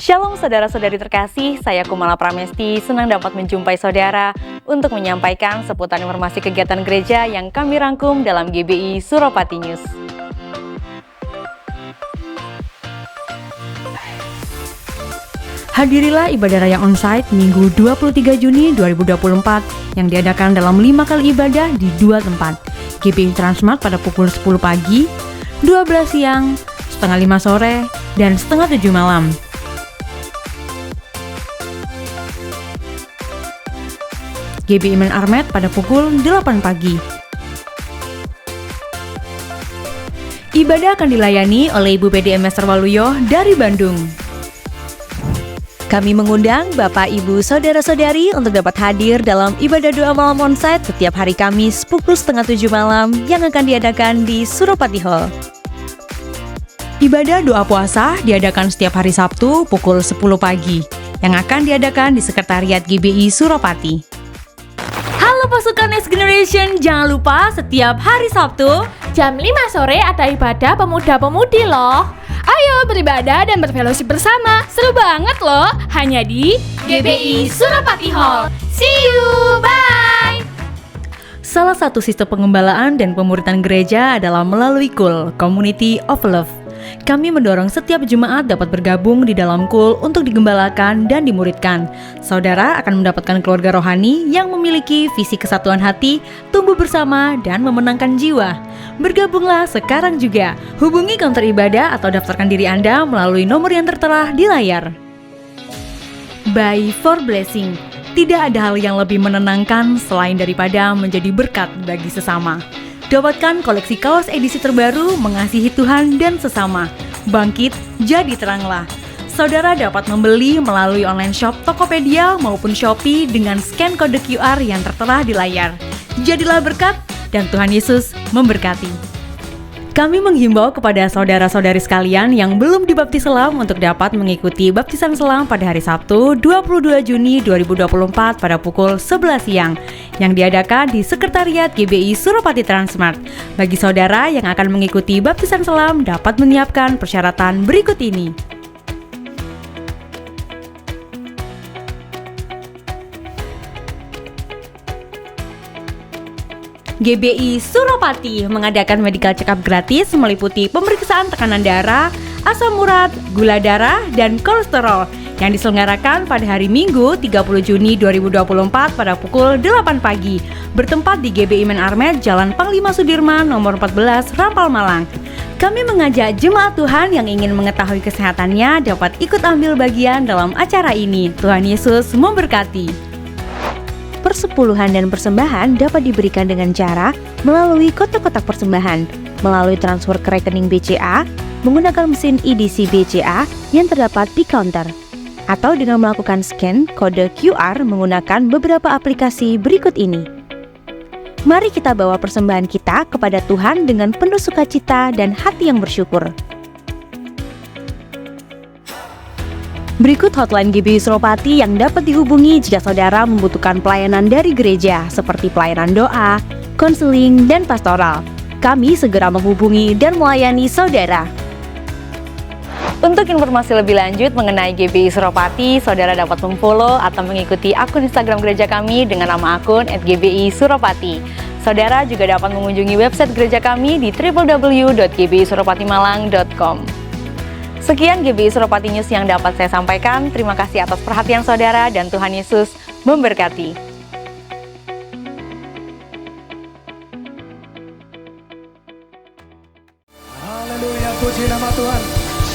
Shalom saudara-saudari terkasih, saya Kumala Pramesti senang dapat menjumpai saudara untuk menyampaikan seputar informasi kegiatan gereja yang kami rangkum dalam GBI Suropati News. Hadirilah ibadah raya onsite Minggu 23 Juni 2024 yang diadakan dalam 5 kali ibadah di 2 tempat, GBI Transmart pada pukul 10 pagi, 12 siang, setengah 5 sore, dan setengah 7 malam. GBI Men Armet pada pukul 8 pagi. Ibadah akan dilayani oleh Ibu PDM Esther Waluyo dari Bandung. Kami mengundang Bapak, Ibu, Saudara-saudari untuk dapat hadir dalam ibadah doa malam onsite setiap hari Kamis pukul setengah 7 malam yang akan diadakan di Suropati Hall. Ibadah doa puasa diadakan setiap hari Sabtu pukul 10 pagi yang akan diadakan di Sekretariat GBI Suropati. Halo pasukan Next Generation, jangan lupa setiap hari Sabtu jam 5 sore ada ibadah pemuda-pemudi loh. Ayo beribadah dan berfellowship bersama. Seru banget loh, hanya di GBI Suropati Hall. See you, bye! Salah satu sistem pengembalaan dan pemuritan gereja adalah melalui KUL, Community of Love. Kami mendorong setiap jemaat dapat bergabung di dalam KUL untuk digembalakan dan dimuridkan. Saudara akan mendapatkan keluarga rohani yang memiliki visi kesatuan hati, tumbuh bersama, dan memenangkan jiwa. Bergabunglah sekarang juga. Hubungi counter ibadah atau daftarkan diri Anda melalui nomor yang tertera di layar. Buy for Blessing. Tidak ada hal yang lebih menenangkan selain daripada menjadi berkat bagi sesama. Dapatkan koleksi kaos edisi terbaru Mengasihi Tuhan dan Sesama. Bangkit, jadi teranglah. Saudara dapat membeli melalui online shop Tokopedia maupun Shopee dengan scan kode QR yang tertera di layar. Jadilah berkat dan Tuhan Yesus memberkati. Kami menghimbau kepada saudara-saudari sekalian yang belum dibaptis selam untuk dapat mengikuti baptisan selam pada hari Sabtu 22 Juni 2024 pada pukul 11 siang yang diadakan di Sekretariat GBI Suropati Transmart. Bagi saudara yang akan mengikuti baptisan selam dapat menyiapkan persyaratan berikut ini. GBI Suropati mengadakan medical check-up gratis meliputi pemeriksaan tekanan darah, asam urat, gula darah, dan kolesterol yang diselenggarakan pada hari Minggu 30 Juni 2024 pada pukul 8 pagi bertempat di GBI Men Armet, Jalan Panglima Sudirman nomor 14, Rampal, Malang. Kami mengajak jemaat Tuhan yang ingin mengetahui kesehatannya dapat ikut ambil bagian dalam acara ini. Tuhan Yesus memberkati. Persepuluhan dan persembahan dapat diberikan dengan cara melalui kotak-kotak persembahan, melalui transfer ke rekening BCA, menggunakan mesin EDC BCA yang terdapat di counter, atau dengan melakukan scan kode QR menggunakan beberapa aplikasi berikut ini. Mari kita bawa persembahan kita kepada Tuhan dengan penuh sukacita dan hati yang bersyukur. Berikut hotline GBI Suropati yang dapat dihubungi jika saudara membutuhkan pelayanan dari gereja seperti pelayanan doa, konseling, dan pastoral. Kami segera menghubungi dan melayani saudara. Untuk informasi lebih lanjut mengenai GBI Suropati, saudara dapat memfollow atau mengikuti akun Instagram gereja kami dengan nama akun @GBI Suropati. Saudara juga dapat mengunjungi website gereja kami di www.gbisuropatimalang.com. Sekian GBI Suropati News yang dapat saya sampaikan. Terima kasih atas perhatian saudara dan Tuhan Yesus memberkati. Haleluya, puji nama Tuhan.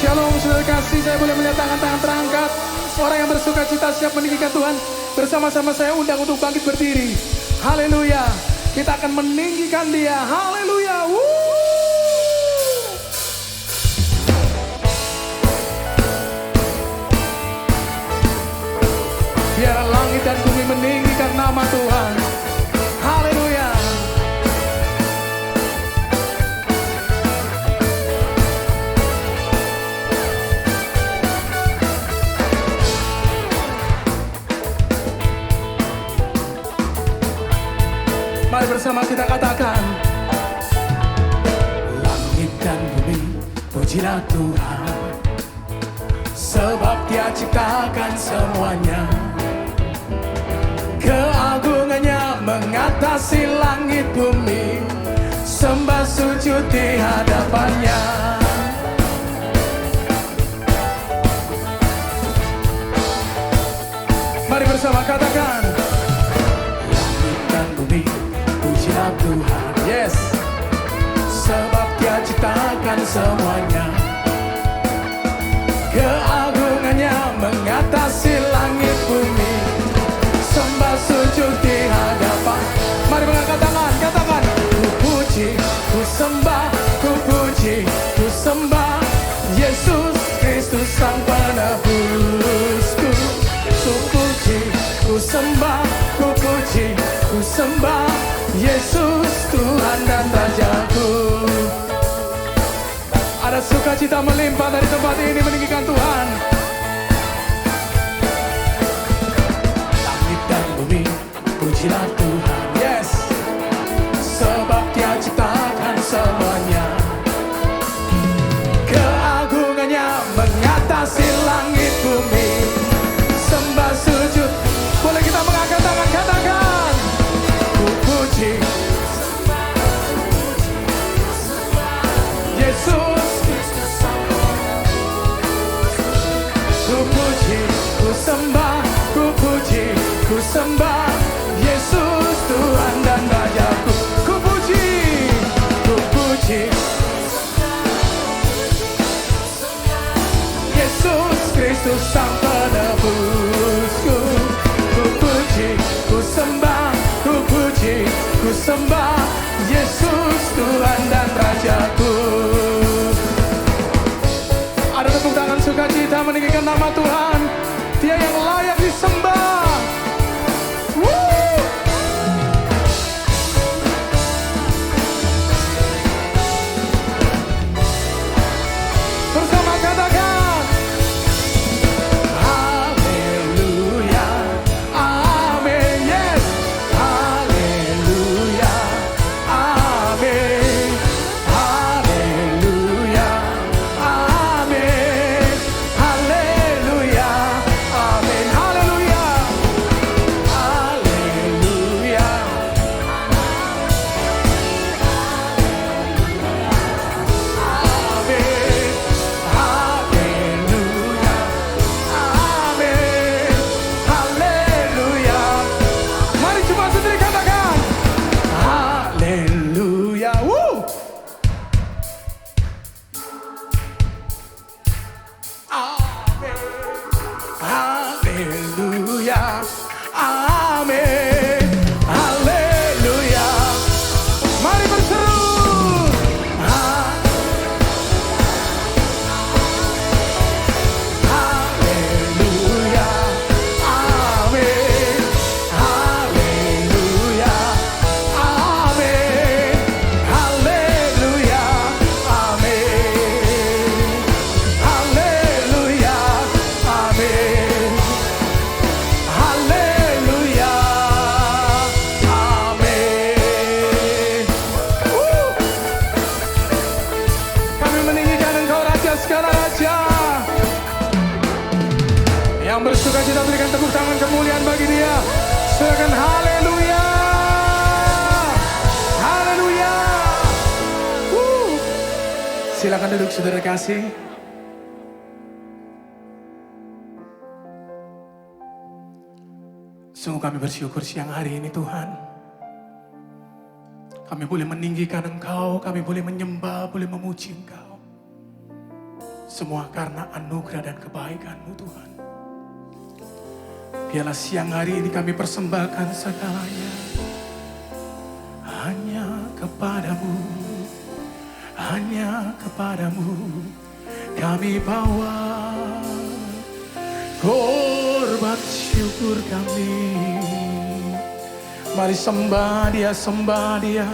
Shalom saudara kasih, saya boleh melihat tangan-tangan terangkat. Orang yang bersuka cita siap meninggikan Tuhan. Bersama-sama saya undang untuk bangkit berdiri. Haleluya, kita akan meninggikan Dia. Haleluya. Biar langit dan bumi meninggikan nama Tuhan. Haleluya. Mari bersama kita katakan, langit dan bumi pujilah Tuhan, sebab Dia ciptakan semuanya. Keagungannya mengatasi langit bumi. Sembah sujud di hadapannya. Mari bersama katakan, langit dan bumi pujilah Tuhan. Yes, sebab Dia ciptakan semuanya. Keagungannya mengatasi langit bumi. Sembah sujud di hadapan. Mari mengangkat tangan, katakan, ku puji, ku sembah, ku puji, ku sembah Yesus Kristus Sang Penebusku. Ku puji, ku sembah, ku puji, ku sembah Yesus Tuhan dan Rajaku. Ada sukacita melimpah dari tempat ini meninggikan Tuhan. Langit dan bumi pujilah Tuhan. Yes, sebab Dia ciptakan semuanya. Keagungannya mengatasi langit bumi. Sembah sujud. Boleh kita mengangkat tangan, katakan, ku puji Yesus. Ku puji, ku sembah, ku puji, ku sembah Yesus Tuhan dan Rajaku. Ku puji, ku puji Yesus Kristus Sang Penebusku. Ku puji, ku sembah, ku puji, ku sembah Yesus Tuhan dan Rajaku. Ada tepuk tangan sukacita meninggikan nama Tuhan. Dia yang layak disembah. Woo! Bersama katakan, haleluya, amin. Yes, haleluya, amin. Haleluya, amin. Haleluya, amin. Haleluya, haleluya. Amin. Haleluya. Amin. Haleluya. Mari coba sendiri katakan, haleluya. Woo! Amin. Haleluya. Amin. Haleluya. Mari berseru. Haleluya, amin. Haleluya, amin. Haleluya, amin. Haleluya, amin. Haleluya, amin. Kami meninggikan Engkau Raja segala raja. Yang bersuka cita berikan tepuk tangan kemuliaan bagi Dia. Silakan haleluya. Haleluya. Silakan duduk saudara kasih. Sungguh kami bersyukur siang hari ini Tuhan. Kami boleh meninggikan Engkau, kami boleh menyembah, boleh memuji Engkau. Semua karena anugerah dan kebaikan-Mu Tuhan. Biarlah siang hari ini kami persembahkan segalanya hanya kepadamu, hanya kepadamu kami bawa korban syukur kami. Mari sembah Dia, sembah Dia.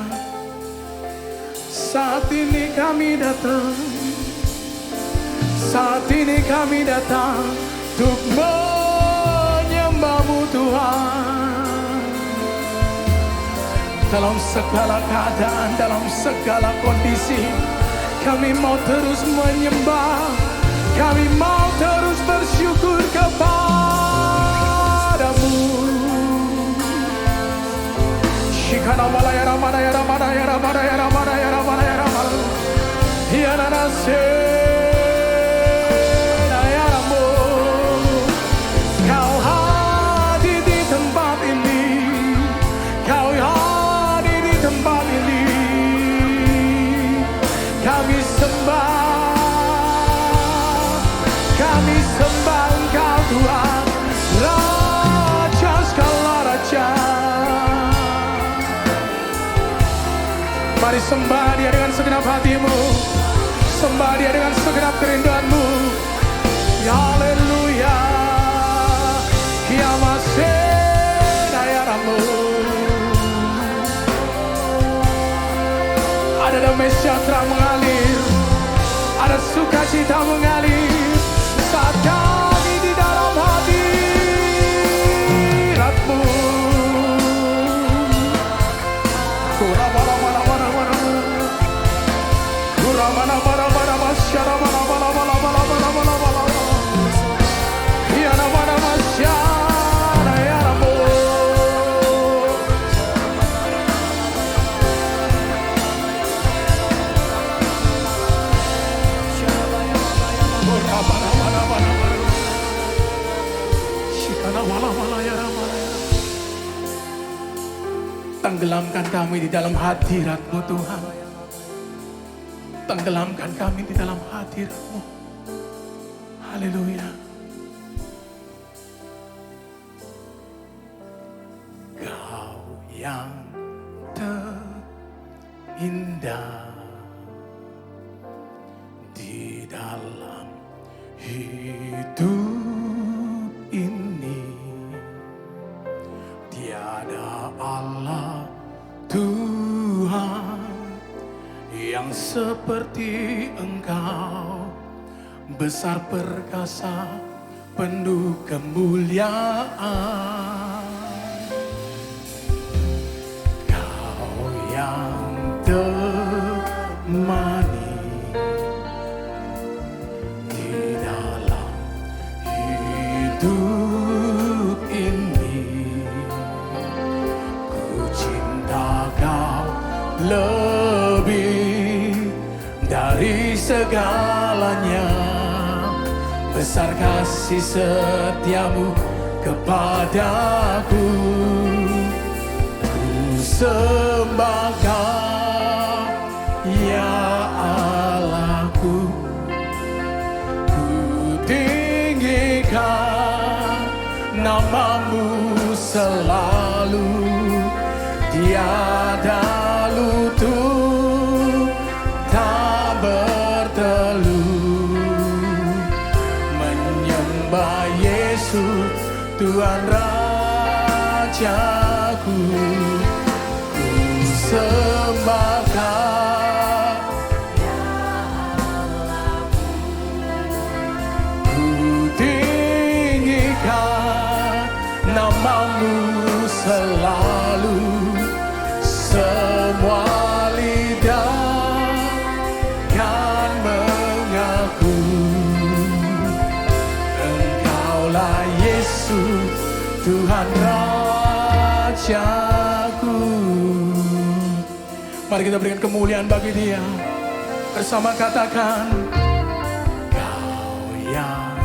Saat ini kami datang, saat ini kami datang untuk menyembah-Mu Tuhan. Dalam segala keadaan, dalam segala kondisi, kami mau terus menyembah, kami mau terus bersyukur Senayaramu, Kau hadir di tempat ini, Kau hadir di tempat ini. Kami sembah Engkau Tuhan, Raja segala Raja. Mari sembah Dia dengan segenap hatimu, sembah Dia dengan segenap kerinduanmu. Haleluya. Kiamasenayaramu. Ada damai sejahtera mengalir, ada sukacita mengalir saat kami di dalam hadirat-Mu. Tenggelamkan kami di dalam hadirat-Mu Tuhan. Tenggelamkan kami di dalam hadirat-Mu. Haleluya. Kau yang terindah di dalam hidup ini. Tiada Allah Tuhan yang seperti Engkau, besar perkasa penuh kemuliaan. Kau yang temani di dalam hidup ini. Ku cinta Kau lebih dari segalanya. Besar kasih setiamu kepadaku. Ku sembah Kau, ya Allahku. Ku tinggikan namamu selalu. Tiada lutut tak berteluh menyembah Yesus Tuhan Rajaku. Ku sembah Kau, ku tinggikan namamu selalu. Semua lidah kan mengaku Engkaulah Yesus Tuhan Rajaku. Mari kita berikan kemuliaan bagi Dia. Bersama katakan, Kau yang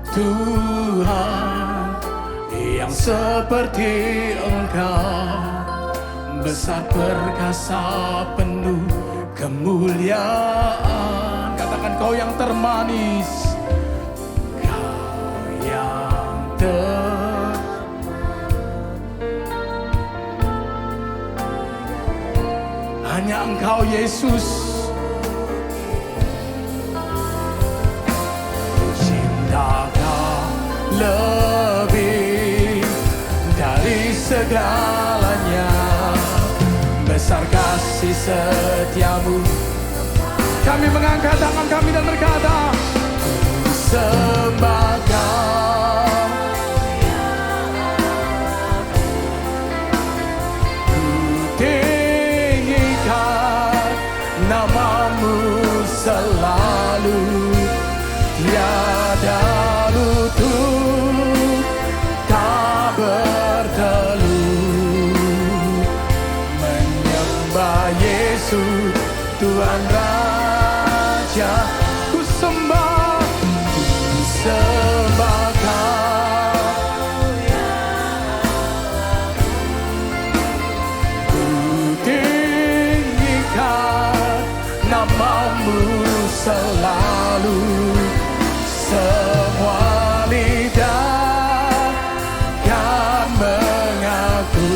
Tuhan yang seperti Engkau, besar perkasa penuh kemuliaan. Katakan, Kau yang termanis, Kau yang hanya Engkau Yesus. Lebih dari segalanya, besar kasih setiamu. Kami mengangkat tangan kami dan berkata, ku sembah Kau, ku tinggikan namamu selalu. Yesus Tuhan Raja. Ku sembah Kau, ku tinggikan namamu selalu. Semua lidah kan mengaku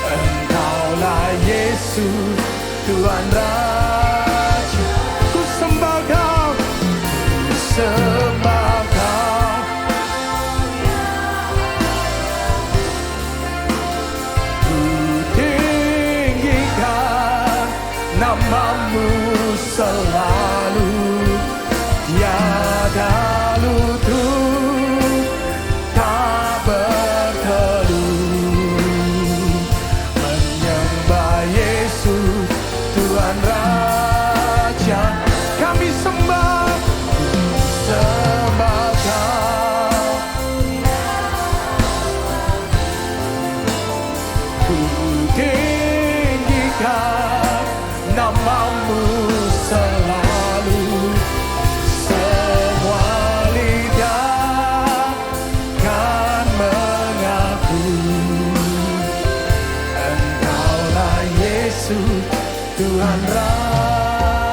Engkaulah Yesus Tuhan Raja. Ku sembah Kau, ku sembah Kau, ku tinggikan namamu selalu. Tiada lutut tak berteduh menyembah Yesus Tuhan Raja. Kami sembah Kau, ku tinggikan namamu selalu. Tuhan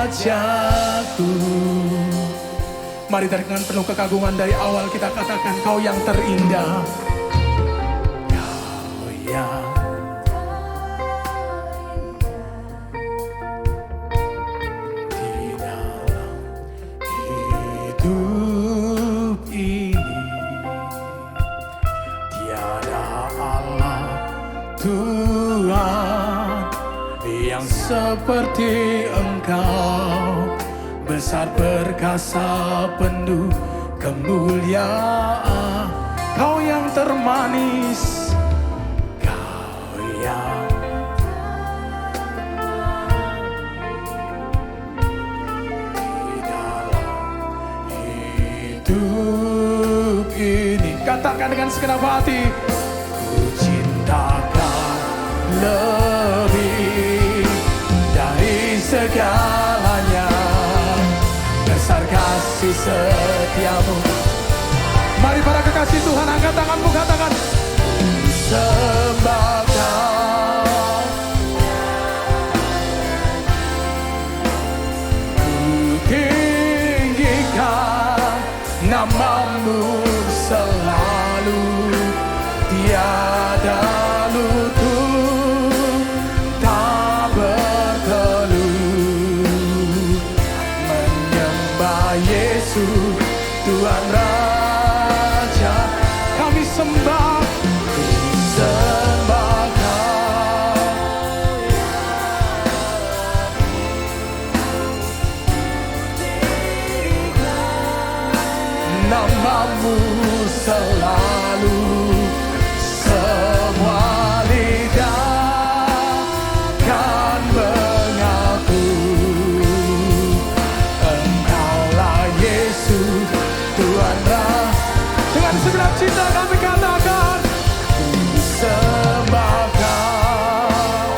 Rajaku. Mari dengan penuh kekaguman dari awal kita katakan, Kau yang terindah, Kau yang di dalam hidup ini tiada Allah Tuhan yang seperti Engkau, besar perkasa penuh kemuliaan. Kau yang termanis, Kau yang di dalam hidup ini. Katakan dengan segenap hati, ku cintakan lebih dari segalanya, besar kasih setiamu. Mari para kekasih Tuhan, angkat tanganmu, katakan, ku sembah Kau, ku tinggikan namamu selalu. Tiada lutut tak berteduh menyembah Yesus Tuhan Raja. Kami sembah, ku sembah Kau, namamu selalu. Semua lidah kan mengaku Engkaulah Yesus Tuhan Raja. Dengan segenap cinta kami katakan, ku sembah Kau,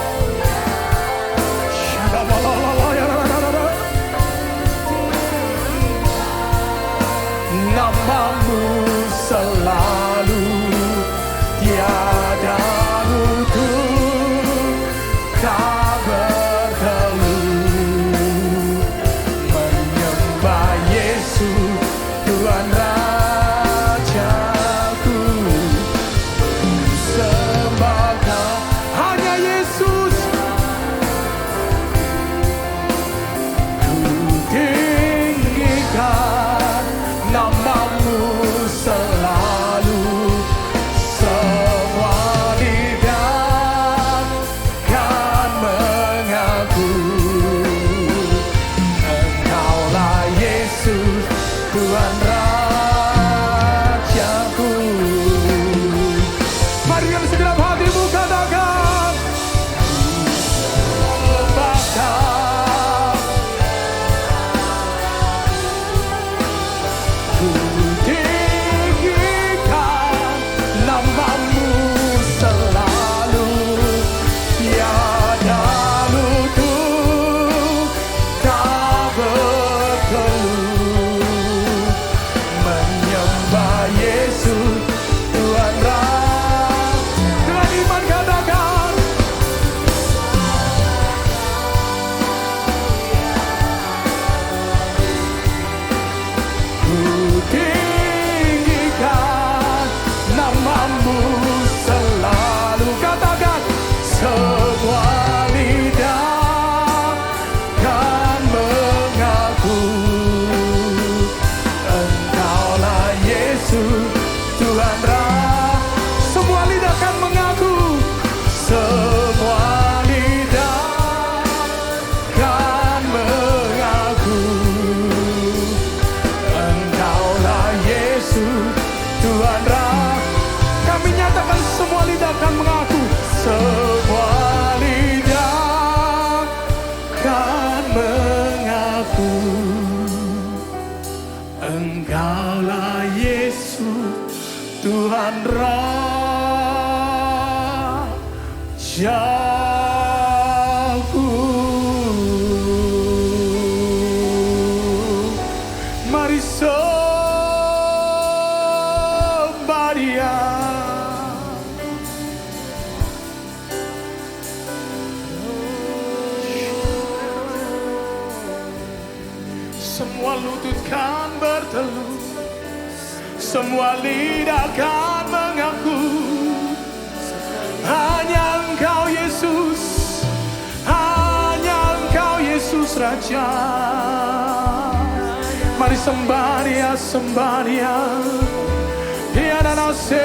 namamu selalu. Tiada lutut tak berteduh menyembah Yesus Tuhan Rajaku. Ku sembah Kau, hanya Yesus. Ku tinggikan namamu selalu. Tuhan Raja. Semua lidah kan mengaku, semua lidah kan mengaku, Engkaulah Yesus Tuhan Raja. Kami nyatakan semua lidah kan mengaku, semua lidah kan mengaku, Engkaulah Yesus Tuhan Rajaku. Mari sembah Dia. Semua lutut kan bertelut, semua lidah kan mengaku, hanya Engkau Yesus, hanya Engkau Yesus Raja. Mari sembah Dia, sembah Dia. Tiada nasib,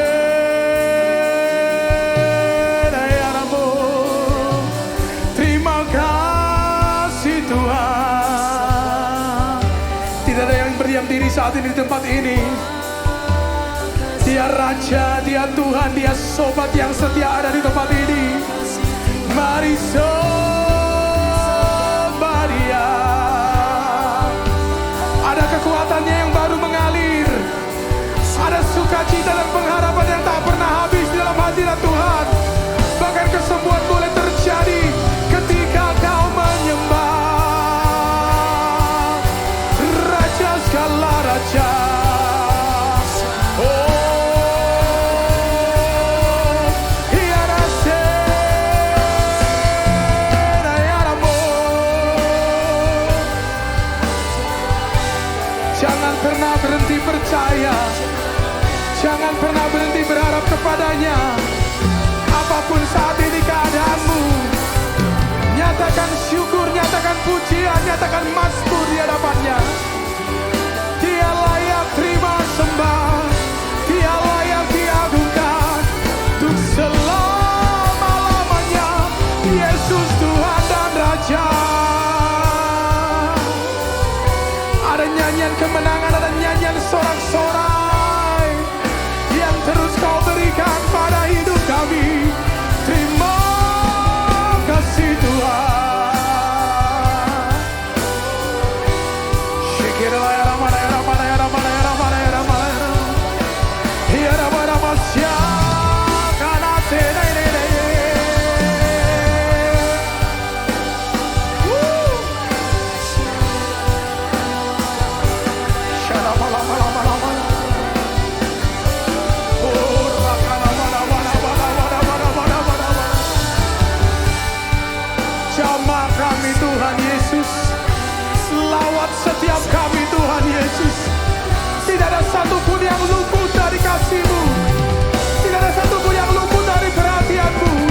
terima kasih Tuhan. Tidak ada yang berdiam diri saat ini di tempat ini. Dia Raja, Dia Tuhan, Dia Sobat yang setia ada di tempat ini. Mari sembah Dia. Ada kekuatannya yang baru mengalir, ada sukacita dan pengharapan yang tak pernah habis di dalam hadirat Tuhan. Bahkan kesembuhan boleh terjadi ketika kau menyembah Raja segala raja. Jangan pernah berhenti percaya, jangan pernah berhenti berharap kepadanya. Apapun saat ini keadaanmu, nyatakan syukur, nyatakan pujian, nyatakan mazmur di hadapannya. Dia layak terima sembah, Dia layak diagungkan untuk selama-lamanya. Yesus Tuhan dan Raja. Ada nyanyian kemenangan, ada nyanyian sorak-sorai yang terus kau berikan pada hidup kami. Terima kasih Tuhan. Shikirlah ya ramana ya ramana ya ramana ya ramana ya ramana ya ramana masya kana tena ini. Jamah kami Tuhan Yesus, selawat setiap kami Tuhan Yesus. Tidak ada satupun yang luput dari kasih-Mu, tidak ada satupun yang luput dari perhatian-Mu.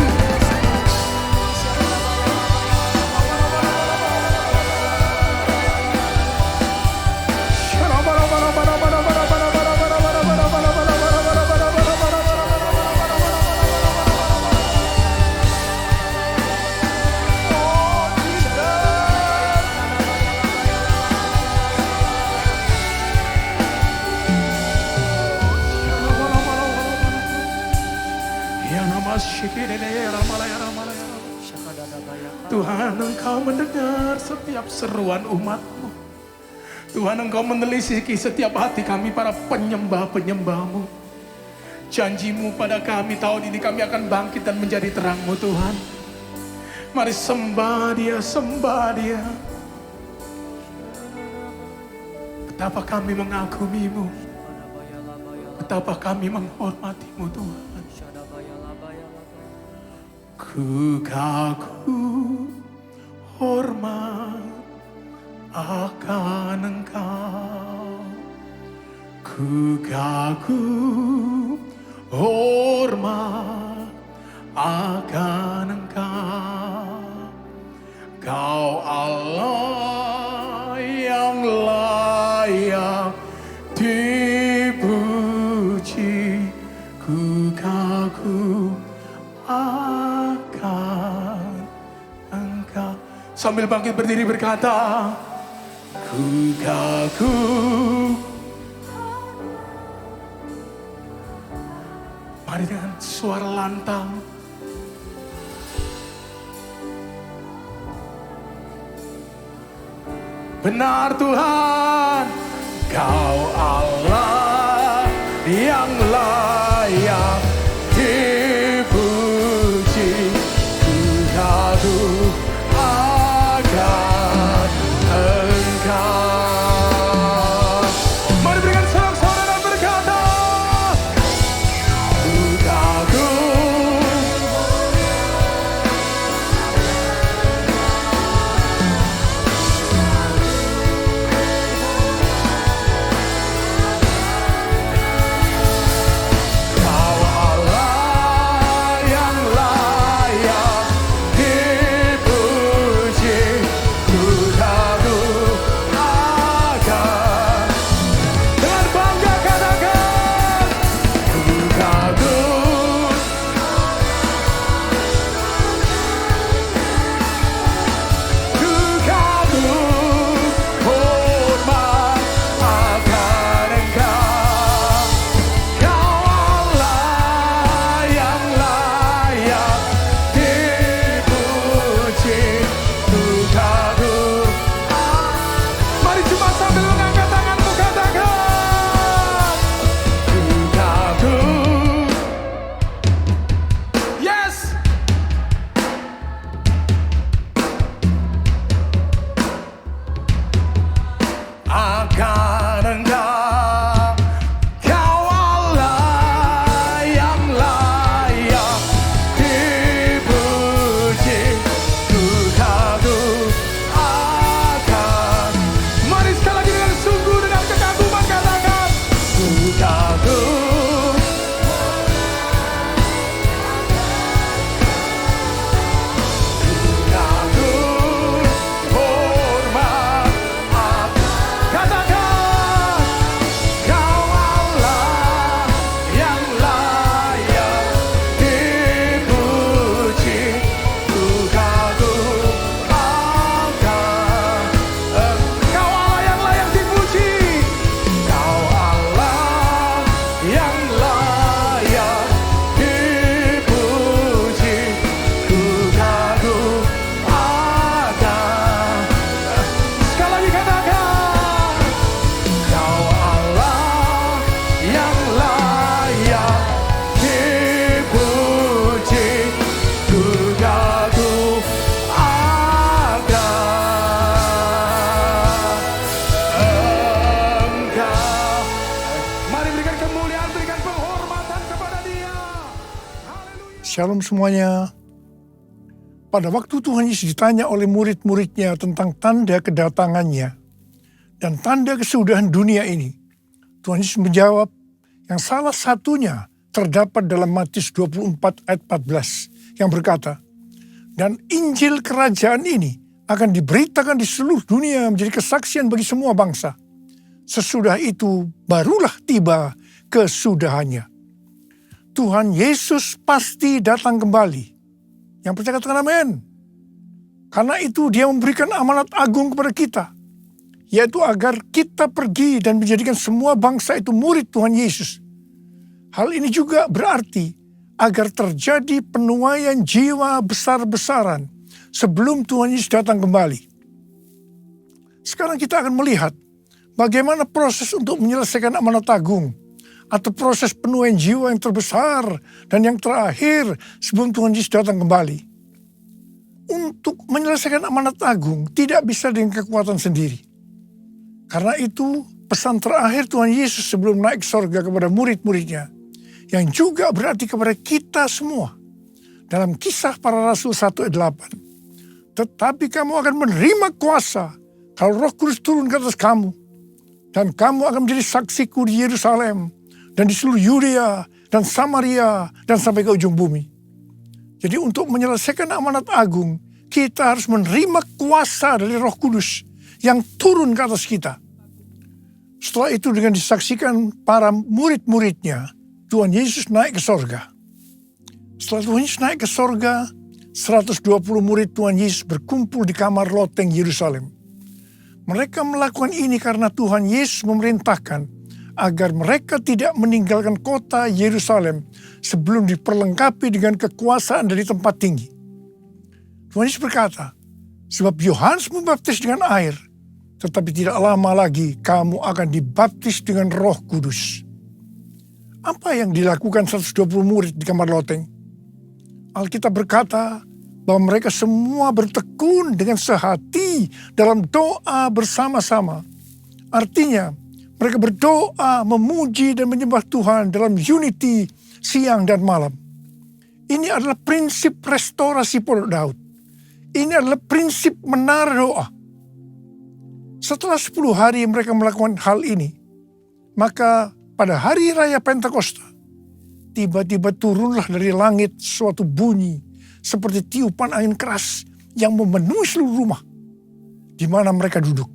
Tuhan, Engkau mendengar setiap seruan umat-Mu. Tuhan, Engkau menelisiki setiap hati kami para penyembah-penyembah-Mu. Janji-Mu pada kami tahun ini kami akan bangkit dan menjadi terang-Mu Tuhan. Mari sembah Dia, sembah Dia. Betapa kami mengagumi-Mu, betapa kami menghormati-Mu Tuhan. Ku kagum hormat akan Engkau, ku kagum hormat akan Engkau. Kau Allah yang layak dipuji. Sambil bangkit berdiri berkata, ku kagum. Mari dengan suara lantang. Benar Tuhan, Kau Allah yang layak dipuji. Ku kagum akan Engkau. Mari berikan sorak-sorai dan berkata, ku kagum. Kau Allah yang layak dipuji. Ku kagum akan. Dengan bangga katakan, ku kagum. Ku kagum hormat akan Engkau. Kau Allah yang layak dipuji. Ku kagum. Mari cuma sambil mengangkat tanganmu katakan, ku kagum. Yes. Akan Engkau, Kau Allah yang layak dipuji. Ku kagum akan. Mari sekali lagi dengan sungguh, dengan kekaguman katakan, ku kagum. Ku kagum hormat akan. Katakan, Kau Allah yang layak dipuji. Ku kagum akan. Kau Allah yang layak dipuji. Kau Allah yang layak dipuji. Ku kagum akan. Sekali lagi katakan, Kau Allah yang layak dipuji. Ku kagum akan Engkau. Mari berikan kemuliaan, berikan penghormatan kepada Dia. Haleluya. Shalom semuanya. Pada waktu Tuhan Yesus ditanya oleh murid-muridnya tentang tanda kedatangannya dan tanda kesudahan dunia ini, Tuhan Yesus menjawab yang salah satunya terdapat dalam Matius 24 ayat 14 yang berkata, dan Injil kerajaan ini akan diberitakan di seluruh dunia menjadi kesaksian bagi semua bangsa. Sesudah itu barulah tiba kesudahannya. Tuhan Yesus pasti datang kembali. Yang percaya katakan amin. Karena itu Dia memberikan amanat agung kepada kita, yaitu agar kita pergi dan menjadikan semua bangsa itu murid Tuhan Yesus. Hal ini juga berarti agar terjadi penuaian jiwa besar-besaran sebelum Tuhan Yesus datang kembali. Sekarang kita akan melihat bagaimana proses untuk menyelesaikan amanat agung atau proses penuaian jiwa yang terbesar dan yang terakhir sebelum Tuhan Yesus datang kembali. Untuk menyelesaikan amanat agung tidak bisa dengan kekuatan sendiri. Karena itu pesan terakhir Tuhan Yesus sebelum naik surga kepada murid-muridnya, yang juga berarti kepada kita semua, dalam Kisah Para Rasul 1 ayat 8. Tetapi kamu akan menerima kuasa kalau Roh Kudus turun ke atas kamu, dan kamu akan menjadi saksiku di Yerusalem dan di seluruh Yudea dan Samaria dan sampai ke ujung bumi. Jadi untuk menyelesaikan amanat agung, kita harus menerima kuasa dari Roh Kudus yang turun ke atas kita. Setelah itu dengan disaksikan para murid-muridnya, Tuhan Yesus naik ke sorga. Setelah Tuhan Yesus naik ke sorga, 120 murid Tuhan Yesus berkumpul di kamar loteng Yerusalem. Mereka melakukan ini karena Tuhan Yesus memerintahkan agar mereka tidak meninggalkan kota Yerusalem sebelum diperlengkapi dengan kekuasaan dari tempat tinggi. Tuhan Yesus berkata, sebab Yohanes membaptis dengan air, tetapi tidak lama lagi kamu akan dibaptis dengan Roh Kudus. Apa yang dilakukan 120 murid di kamar loteng? Alkitab berkata bahwa mereka semua bertekun dengan sehati dalam doa bersama-sama. Artinya, mereka berdoa, memuji dan menyembah Tuhan dalam unity siang dan malam. Ini adalah prinsip restorasi Pondok Daud. Ini adalah prinsip menara doa. Setelah 10 hari mereka melakukan hal ini, maka pada hari raya Pentakosta, tiba-tiba turunlah dari langit suatu bunyi seperti tiupan angin keras yang memenuhi seluruh rumah di mana mereka duduk.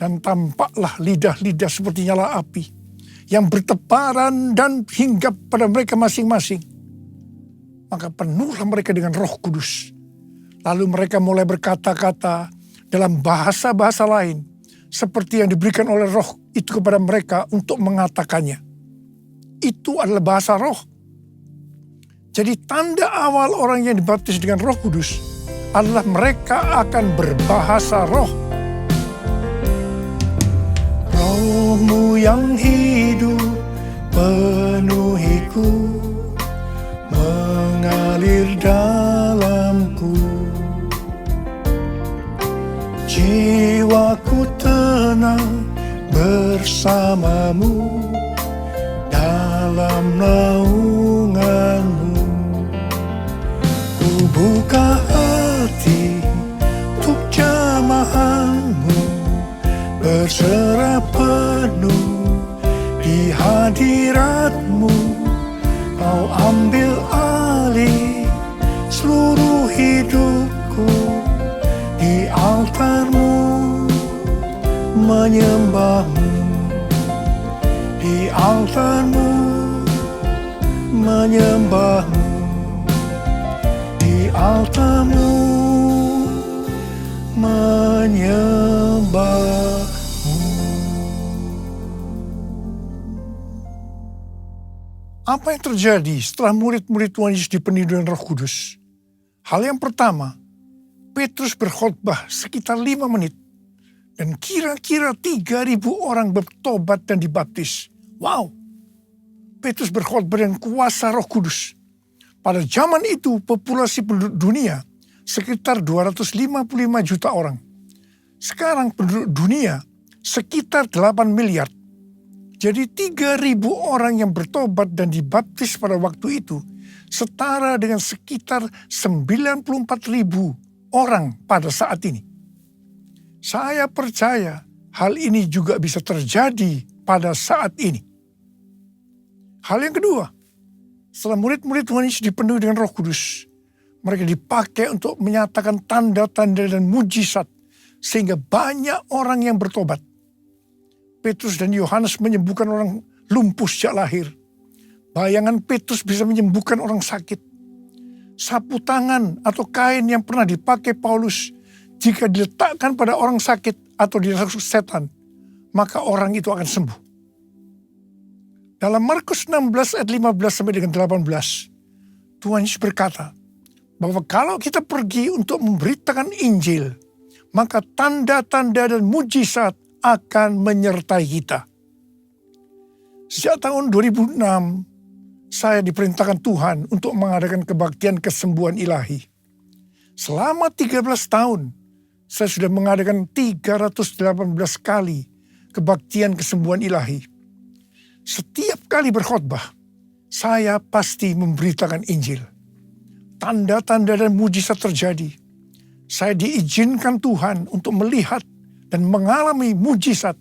Dan tampaklah lidah-lidah seperti nyala api yang bertebaran dan hinggap pada mereka masing-masing. Maka penuhlah mereka dengan Roh Kudus. Lalu mereka mulai berkata-kata dalam bahasa-bahasa lain seperti yang diberikan oleh Roh itu kepada mereka untuk mengatakannya. Itu adalah bahasa roh. Jadi tanda awal orang yang dibaptis dengan Roh Kudus adalah mereka akan berbahasa roh. Rohmu yang hidup penuhiku, mengalir dalamku. Jiwaku tenang bersamamu dalam naunganmu. Ku buka hati untuk jamahanmu, berserah penuh di hadiratmu. Kau ambil alih seluruh hidupku, di altarmu menyembahmu, di altarmu menyembahmu, di altarmu menyembahmu. Apa yang terjadi setelah murid-murid Tuhan Yesus dipenuhi dengan Roh Kudus? Hal yang pertama, Petrus berkhotbah sekitar 5 menit. Dan kira-kira 3.000 orang bertobat dan dibaptis. Wow! Petrus berkhotbah dengan kuasa Roh Kudus. Pada zaman itu populasi penduduk dunia sekitar 255 juta orang. Sekarang penduduk dunia sekitar 8 miliar. Jadi 3.000 orang yang bertobat dan dibaptis pada waktu itu setara dengan sekitar 94.000 orang pada saat ini. Saya percaya hal ini juga bisa terjadi pada saat ini. Hal yang kedua, setelah murid-murid Tuhan Yesus dipenuhi dengan Roh Kudus, mereka dipakai untuk menyatakan tanda-tanda dan mujizat sehingga banyak orang yang bertobat. Petrus dan Yohanes menyembuhkan orang lumpuh sejak lahir. Bayangan Petrus bisa menyembuhkan orang sakit. Sapu tangan atau kain yang pernah dipakai Paulus, jika diletakkan pada orang sakit atau dirasuk setan, maka orang itu akan sembuh. Dalam Markus 16 ayat 15 sampai dengan 18, Tuhan Yesus berkata bahwa kalau kita pergi untuk memberitakan Injil, maka tanda-tanda dan mujizat akan menyertai kita. Sejak tahun 2006, saya diperintahkan Tuhan untuk mengadakan kebaktian kesembuhan ilahi. Selama 13 tahun, saya sudah mengadakan 318 kali kebaktian kesembuhan ilahi. Setiap kali berkhotbah, saya pasti memberitakan Injil. Tanda-tanda dan mujizat terjadi. Saya diizinkan Tuhan untuk melihat dan mengalami mujizat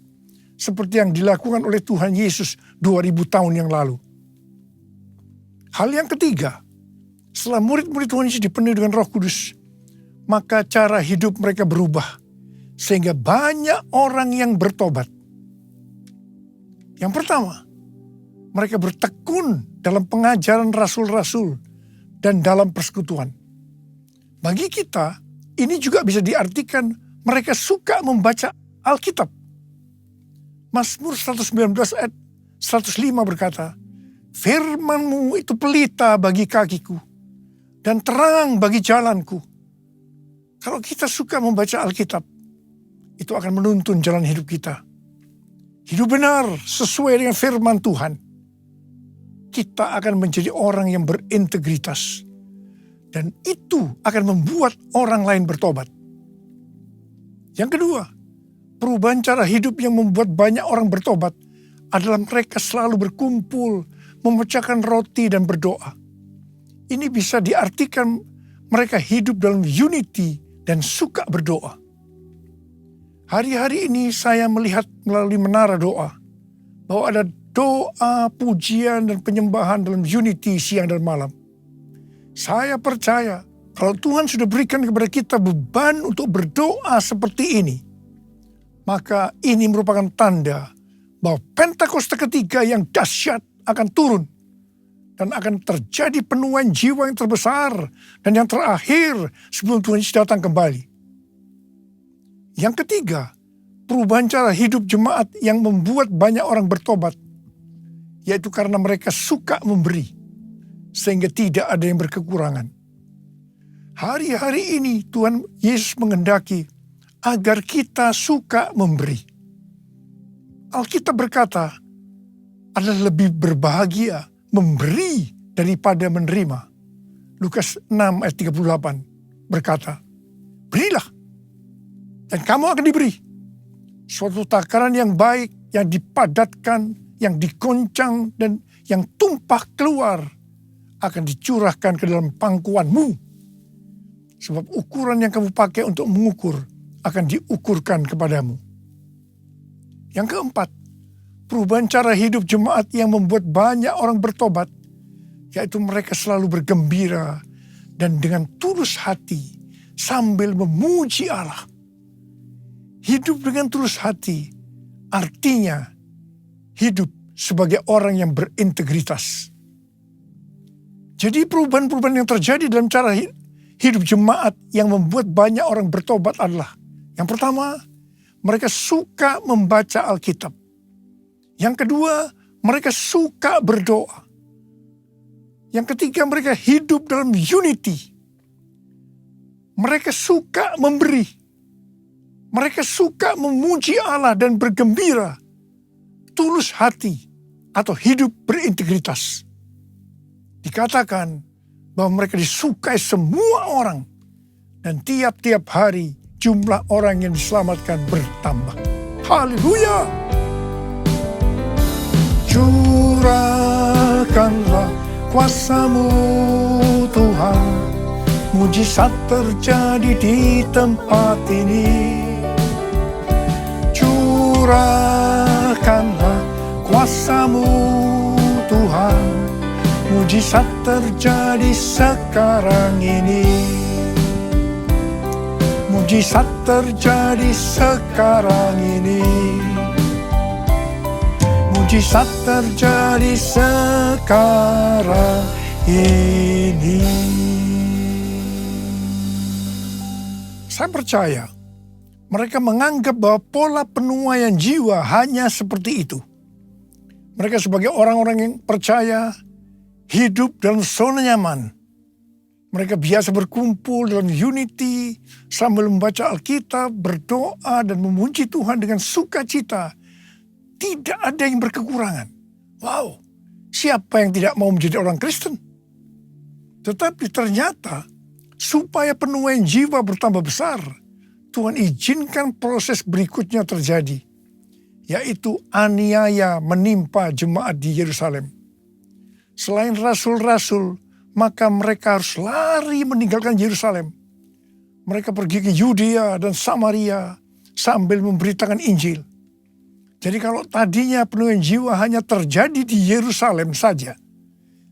seperti yang dilakukan oleh Tuhan Yesus 2000 tahun yang lalu. Hal yang ketiga, setelah murid-murid Tuhan Yesus dipenuhi dengan Roh Kudus, maka cara hidup mereka berubah sehingga banyak orang yang bertobat. Yang pertama, mereka bertekun dalam pengajaran rasul-rasul dan dalam persekutuan. Bagi kita, ini juga bisa diartikan mereka suka membaca Alkitab. Mazmur 119 ayat 105 berkata, "Firman-Mu itu pelita bagi kakiku dan terang bagi jalanku." Kalau kita suka membaca Alkitab, itu akan menuntun jalan hidup kita. Hidup benar sesuai dengan firman Tuhan. Kita akan menjadi orang yang berintegritas. Dan itu akan membuat orang lain bertobat. Yang kedua, perubahan cara hidup yang membuat banyak orang bertobat adalah mereka selalu berkumpul, memecahkan roti dan berdoa. Ini bisa diartikan mereka hidup dalam unity dan suka berdoa. Hari-hari ini saya melihat melalui menara doa bahwa ada doa, pujian, dan penyembahan dalam unity siang dan malam. Saya percaya kalau Tuhan sudah berikan kepada kita beban untuk berdoa seperti ini, maka ini merupakan tanda bahwa Pentakosta ketiga yang dahsyat akan turun dan akan terjadi penuaian jiwa yang terbesar dan yang terakhir sebelum Tuhan Yesus datang kembali. Yang ketiga, perubahan cara hidup jemaat yang membuat banyak orang bertobat, yaitu karena mereka suka memberi, sehingga tidak ada yang berkekurangan. Hari-hari ini Tuhan Yesus menghendaki agar kita suka memberi. Alkitab berkata, adalah lebih berbahagia memberi daripada menerima. Lukas 6 ayat 38 berkata, "Berilah, dan kamu akan diberi. Suatu takaran yang baik, yang dipadatkan, yang digoncang, dan yang tumpah keluar akan dicurahkan ke dalam pangkuanmu. Sebab ukuran yang kamu pakai untuk mengukur akan diukurkan kepadamu." Yang keempat, perubahan cara hidup jemaat yang membuat banyak orang bertobat, yaitu mereka selalu bergembira dan dengan tulus hati sambil memuji Allah. Hidup dengan tulus hati artinya hidup sebagai orang yang berintegritas. Jadi perubahan-perubahan yang terjadi dalam cara hidup jemaat yang membuat banyak orang bertobat adalah, yang pertama, mereka suka membaca Alkitab. Yang kedua, mereka suka berdoa. Yang ketiga, mereka hidup dalam unity. Mereka suka memberi. Mereka suka memuji Allah dan bergembira. Tulus hati atau hidup berintegritas. Dikatakan bahwa mereka disukai semua orang. Dan tiap-tiap hari jumlah orang yang diselamatkan bertambah. Haleluya! Curahkanlah kuasa-Mu Tuhan, mujizat terjadi di tempat ini. Curahkanlah kuasa-Mu Tuhan, mujizat terjadi sekarang ini. Mujizat terjadi sekarang ini. Mujizat terjadi sekarang ini. Saya percaya mereka menganggap bahwa pola penuaian jiwa hanya seperti itu. Mereka sebagai orang-orang yang percaya hidup dalam zona nyaman. Mereka biasa berkumpul dalam unity sambil membaca Alkitab, berdoa dan memuji Tuhan dengan sukacita. Tidak ada yang berkekurangan. Wow, siapa yang tidak mau menjadi orang Kristen? Tetapi ternyata supaya penuaian jiwa bertambah besar, Tuhan izinkan proses berikutnya terjadi, yaitu aniaya menimpa jemaat di Yerusalem. Selain rasul-rasul, maka mereka harus lari meninggalkan Yerusalem. Mereka pergi ke Yudea dan Samaria sambil memberitakan Injil. Jadi kalau tadinya penuaian jiwa hanya terjadi di Yerusalem saja,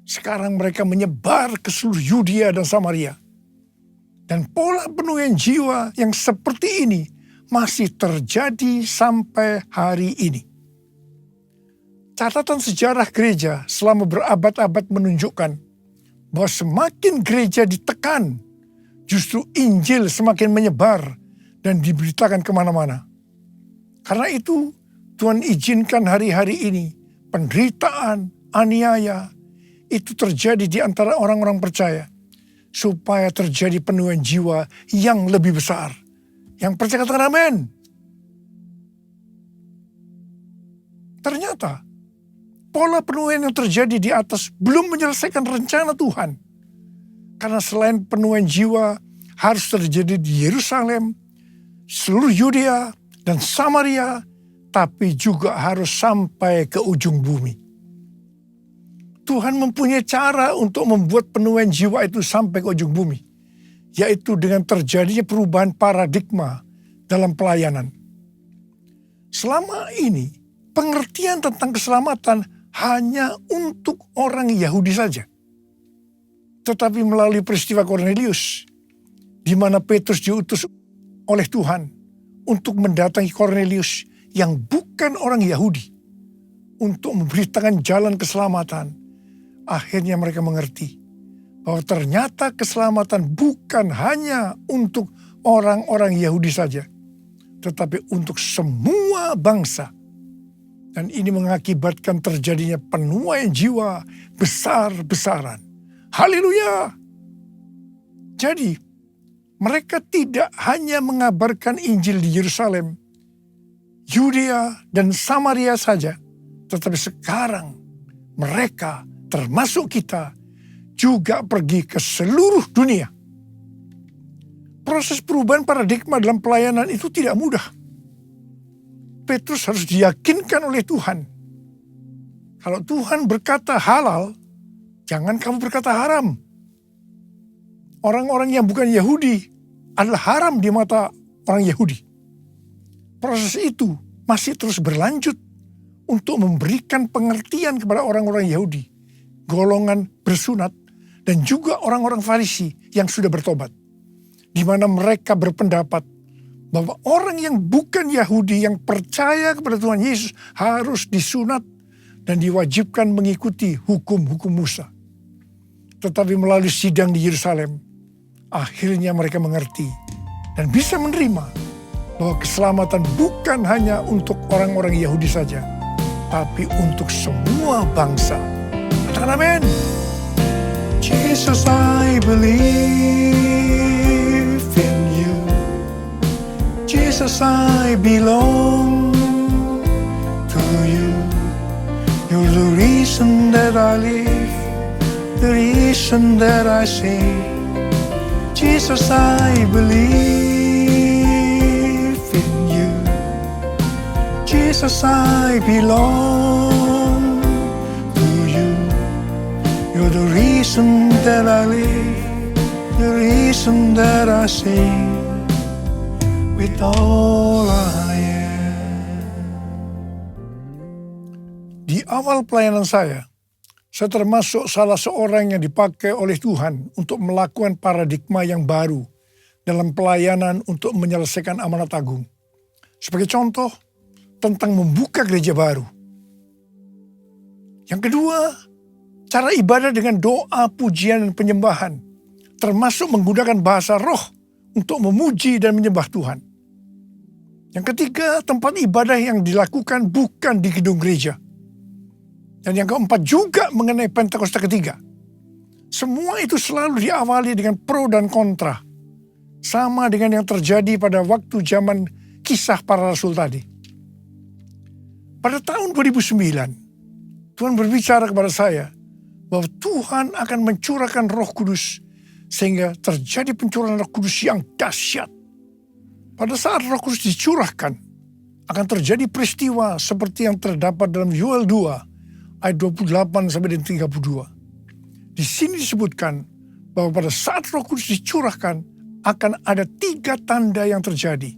sekarang mereka menyebar ke seluruh Yudea dan Samaria. Dan pola penuaian jiwa yang seperti ini masih terjadi sampai hari ini. Catatan sejarah gereja selama berabad-abad menunjukkan bahwa semakin gereja ditekan, Justru Injil semakin menyebar dan diberitakan kemana-mana. Karena itu Tuhan izinkan hari-hari ini penderitaan, aniaya itu terjadi di antara orang-orang percaya. Supaya terjadi penuaian jiwa yang lebih besar. Yang percaya katakan amin. Ternyata pola penuaian yang terjadi di atas belum menyelesaikan rencana Tuhan. Karena selain penuaian jiwa harus terjadi di Yerusalem, seluruh Yudea dan Samaria, tapi juga harus sampai ke ujung bumi. Tuhan mempunyai cara untuk membuat penuaian jiwa itu sampai ke ujung bumi, yaitu dengan terjadinya perubahan paradigma dalam pelayanan. Selama ini, pengertian tentang keselamatan hanya untuk orang Yahudi saja. Tetapi melalui peristiwa Kornelius, di mana Petrus diutus oleh Tuhan untuk mendatangi Kornelius yang bukan orang Yahudi, untuk memberitakan jalan keselamatan, akhirnya mereka mengerti bahwa ternyata keselamatan bukan hanya untuk orang-orang Yahudi saja, tetapi untuk semua bangsa. Dan ini mengakibatkan terjadinya penuaian jiwa besar-besaran. Haleluya! Jadi, mereka tidak hanya mengabarkan Injil di Yerusalem, Yudea dan Samaria saja, tetapi sekarang mereka, termasuk kita, juga pergi ke seluruh dunia. Proses perubahan paradigma dalam pelayanan itu tidak mudah. Petrus harus diyakinkan oleh Tuhan. Kalau Tuhan berkata halal, jangan kamu berkata haram. Orang-orang yang bukan Yahudi adalah haram di mata orang Yahudi. Proses itu masih terus berlanjut untuk memberikan pengertian kepada orang-orang Yahudi, golongan bersunat, dan juga orang-orang Farisi yang sudah bertobat. Di mana mereka berpendapat bahwa orang yang bukan Yahudi yang percaya kepada Tuhan Yesus harus disunat dan diwajibkan mengikuti hukum-hukum Musa. Tetapi melalui sidang di Yerusalem, akhirnya mereka mengerti dan bisa menerima bahwa keselamatan bukan hanya untuk orang-orang Yahudi saja, tapi untuk semua bangsa. Katakan amin. Jesus, I believe in you. Jesus, I belong to you. You're the reason that I live, the reason that I sing. Jesus, I believe in you. Jesus, I belong to you. You're the reason that I live, the reason that I sing with all I am. Di awal pelayanan saya termasuk salah seorang yang dipakai oleh Tuhan untuk melakukan paradigma yang baru dalam pelayanan untuk menyelesaikan amanat agung. Sebagai contoh, tentang membuka gereja baru. Yang kedua, cara ibadah dengan doa, pujian, dan penyembahan, termasuk menggunakan bahasa roh untuk memuji dan menyembah Tuhan. Yang ketiga, tempat ibadah yang dilakukan bukan di gedung gereja. Dan yang keempat juga mengenai Pentakosta ketiga. Semua itu selalu diawali dengan pro dan kontra. Sama dengan yang terjadi pada waktu zaman kisah para rasul tadi. Pada tahun 2009, Tuhan berbicara kepada saya bahwa Tuhan akan mencurahkan Roh Kudus sehingga terjadi pencurahan Roh Kudus yang dahsyat. Pada saat Roh Kudus dicurahkan, akan terjadi peristiwa seperti yang terdapat dalam Yoel 2 ayat 28 sampai 32. Di sini disebutkan bahwa pada saat Roh Kudus dicurahkan akan ada 3 tanda yang terjadi.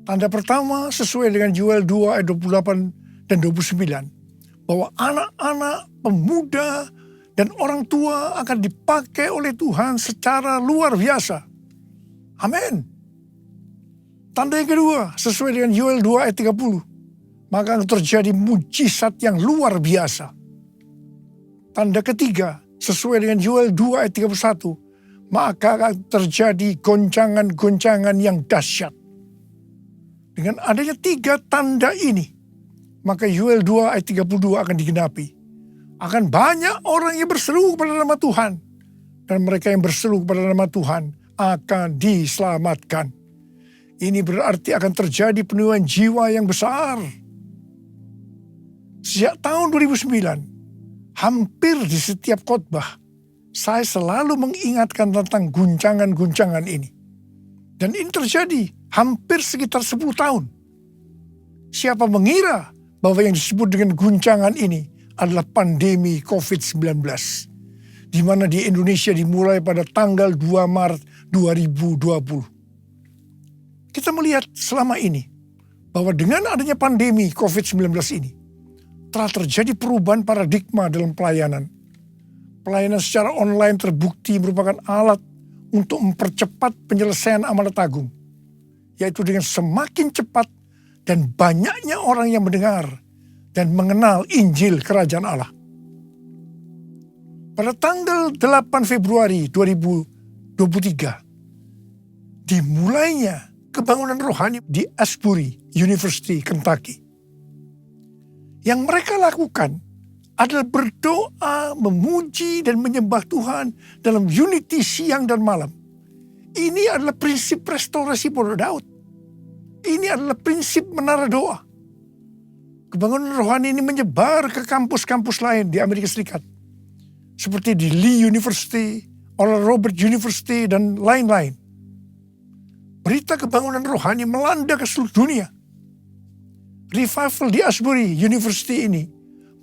Tanda pertama sesuai dengan Yoel 2 ayat 28 dan 29. Bahwa anak-anak, pemuda, dan orang tua akan dipakai oleh Tuhan secara luar biasa. Amin. Tanda yang kedua sesuai dengan Yoel 2 ayat 30. Maka akan terjadi mujizat yang luar biasa. Tanda ketiga sesuai dengan Yoel 2 ayat 31. maka akan terjadi goncangan-goncangan yang dahsyat. Dengan adanya 3 tanda ini, maka Yoel 2 ayat 32 akan digenapi. Akan banyak orang yang berseru kepada nama Tuhan, dan mereka yang berseru kepada nama Tuhan akan diselamatkan. Ini berarti akan terjadi penuaian jiwa yang besar. Sejak tahun 2009, hampir di setiap khotbah, saya selalu mengingatkan tentang guncangan-guncangan ini. Dan ini terjadi hampir sekitar 10 tahun. Siapa mengira bahwa yang disebut dengan guncangan ini adalah pandemi COVID-19. Di mana di Indonesia dimulai pada tanggal 2 Maret 2020. Kita melihat selama ini bahwa dengan adanya pandemi COVID-19 ini, telah terjadi perubahan paradigma dalam pelayanan. Pelayanan secara online terbukti merupakan alat untuk mempercepat penyelesaian amanat agung, yaitu dengan semakin cepat dan banyaknya orang yang mendengar dan mengenal Injil Kerajaan Allah. Pada tanggal 8 Februari 2023, dimulainya kebangunan rohani di Asbury University, Kentucky. Yang mereka lakukan adalah berdoa, memuji, dan menyembah Tuhan dalam unity siang dan malam. Ini adalah prinsip restorasi Pondok Daud. Ini adalah prinsip menara doa. Kebangunan rohani ini menyebar ke kampus-kampus lain di Amerika Serikat. Seperti di Lee University, Oral Roberts University, dan lain-lain. Berita kebangunan rohani melanda ke seluruh dunia. Revival di Asbury University ini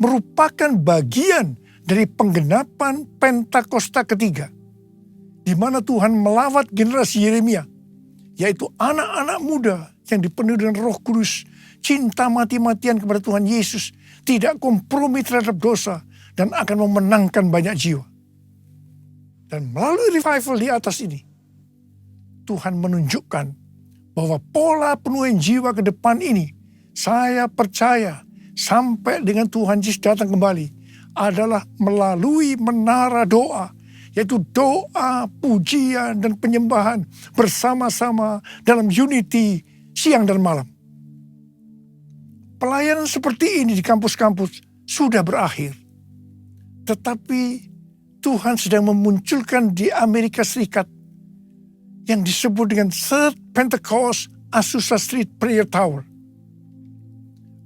merupakan bagian dari penggenapan Pentakosta ketiga, di mana Tuhan melawat generasi Yeremia, yaitu anak-anak muda yang dipenuhi dengan Roh Kudus, cinta mati-matian kepada Tuhan Yesus, tidak kompromi terhadap dosa, dan akan memenangkan banyak jiwa. Dan melalui revival di atas ini, Tuhan menunjukkan bahwa pola penuaian jiwa ke depan ini, saya percaya sampai dengan Tuhan Yesus datang kembali, adalah melalui menara doa, yaitu doa, pujian, dan penyembahan bersama-sama dalam unity siang dan malam. Pelayanan seperti ini di kampus-kampus sudah berakhir. Tetapi Tuhan sedang memunculkan di Amerika Serikat yang disebut dengan Third Pentecost Azusa Street Prayer Tower.